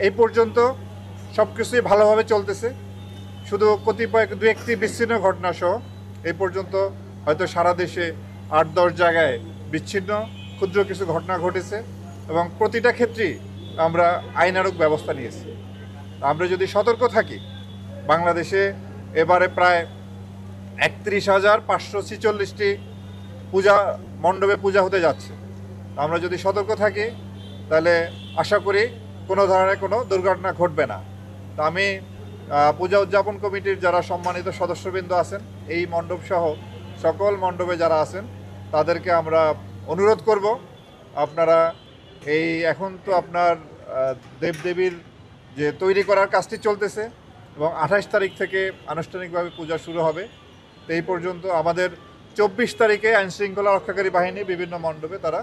এই পর্যন্ত সব কিছুই ভালোভাবে চলতেছে। শুধু কতিপয় দু একটি বিচ্ছিন্ন ঘটনা সহ এই পর্যন্ত হয়তো সারা দেশে ৮-১০ জায়গায় বিচ্ছিন্ন ক্ষুদ্র কিছু ঘটনা ঘটেছে এবং প্রতিটা ক্ষেত্রেই আমরা আইনানুগ ব্যবস্থা নিয়েছি। আমরা যদি সতর্ক থাকি, বাংলাদেশে এবারে প্রায় ৩১,৫৪৬টি পূজা মণ্ডপে পূজা হতে যাচ্ছে। আমরা যদি সতর্ক থাকি তাহলে আশা করি কোনো ধরনের কোনো দুর্ঘটনা ঘটবে না। তো আমি পূজা উদযাপন কমিটির যারা সম্মানিত সদস্যবৃন্দ আছেন, এই মণ্ডপ সহ সকল মণ্ডপে যারা আছেন তাদেরকে আমরা অনুরোধ করব, আপনারা এই এখন তো আপনার দেবদেবীর যে তৈরি করার কাজটি চলতেছে এবং ২৮ তারিখ থেকে আনুষ্ঠানিকভাবে পূজা শুরু হবে। তো এই পর্যন্ত আমাদের ২৪ তারিখে আইনশৃঙ্খলা রক্ষাকারী বাহিনী বিভিন্ন মণ্ডপে তারা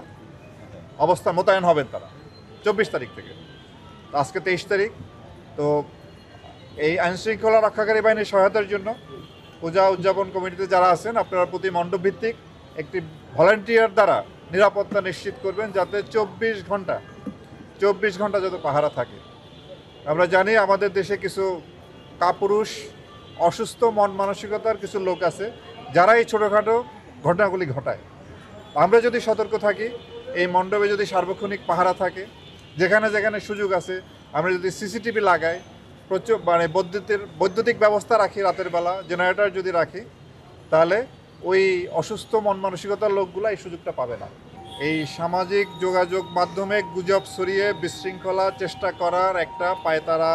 অবস্থান মোতায়েন হবেন। তারা ২৪ তারিখ থেকে, আজকে ২৩ তারিখ। তো এই আইনশৃঙ্খলা রক্ষাকারী বাহিনীর সহায়তার জন্য পূজা উদযাপন কমিটিতে যারা আছেন, আপনারা প্রতি মণ্ডপ ভিত্তিক একটি ভলান্টিয়ার দ্বারা নিরাপত্তা নিশ্চিত করবেন, যাতে ২৪ ঘন্টা যাতে পাহারা থাকে। আমরা জানি আমাদের দেশে কিছু কাপুরুষ, অসুস্থ মন মানসিকতার কিছু লোক আছে যারা এই ছোটোখাটো ঘটনাগুলি ঘটায়। আমরা যদি সতর্ক থাকি, এই মণ্ডপে যদি সার্বক্ষণিক পাহারা থাকে, যেখানে যেখানে সুযোগ আছে আমরা যদি সিসিটিভি লাগাই, প্রচুর মানে বৈদ্যুতিক ব্যবস্থা রাখি, রাতের বেলা জেনারেটর যদি রাখি, তাহলে ওই অসুস্থ মন মানসিকতার লোকগুলো এই সুযোগটা পাবে না। এই সামাজিক যোগাযোগ মাধ্যমে গুজব ছড়িয়ে বিশৃঙ্খলা চেষ্টা করার একটা পায়তারা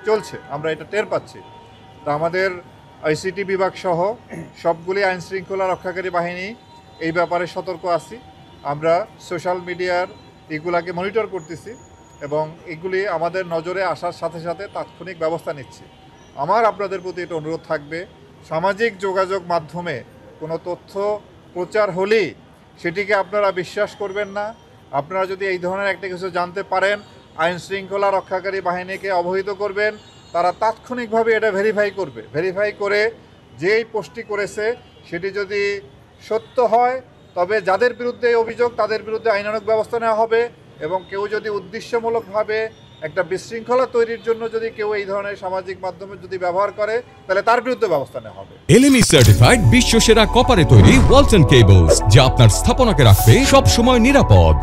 চলছে, আমরা এটা টের পাচ্ছি। তা আমাদের আইসিটি বিভাগ সহ সবগুলি আইনশৃঙ্খলা রক্ষাকারী বাহিনী এই ব্যাপারে সতর্ক আছি। আমরা সোশ্যাল মিডিয়ার এগুলাকে মনিটর করতেছি এবং এগুলি আমাদের নজরে আসার সাথে সাথে তাৎক্ষণিক ব্যবস্থা নিচ্ছি। আমার আপনাদের প্রতি এটা অনুরোধ থাকবে, সামাজিক যোগাযোগ মাধ্যমে কোনো তথ্য প্রচার হলেই সেটিকে আপনারা বিশ্বাস করবেন না। আপনারা যদি এই ধরনের একটা কিছু জানতে পারেন, আইনশৃঙ্খলা রক্ষাকারী বাহিনীকে অবহিত করবেন, তারা তাৎক্ষণিকভাবে এটা ভেরিফাই করে যেই পোস্টটি করেছে সেটি যদি সত্য হয়, তবে যাদের বিরুদ্ধে অভিযোগ তাদের বিরুদ্ধে আইনানুগ ব্যবস্থা নেওয়া হবে। এবং কেউ যদি উদ্দেশ্যমূলকভাবে একটা বিশৃঙ্খলা তৈরির জন্য যদি কেউ এই ধরনের সামাজিক মাধ্যমে যদি ব্যবহার করে, তাহলে তার বিরুদ্ধে ব্যবস্থা নেওয়া হবে। এলএমই সার্টিফাইড বিশ্বসেরা কপারে তৈরি ওয়ালটন কেবলস, যা আপনার স্থাপনাকে রাখবে সব সময় নিরাপদ।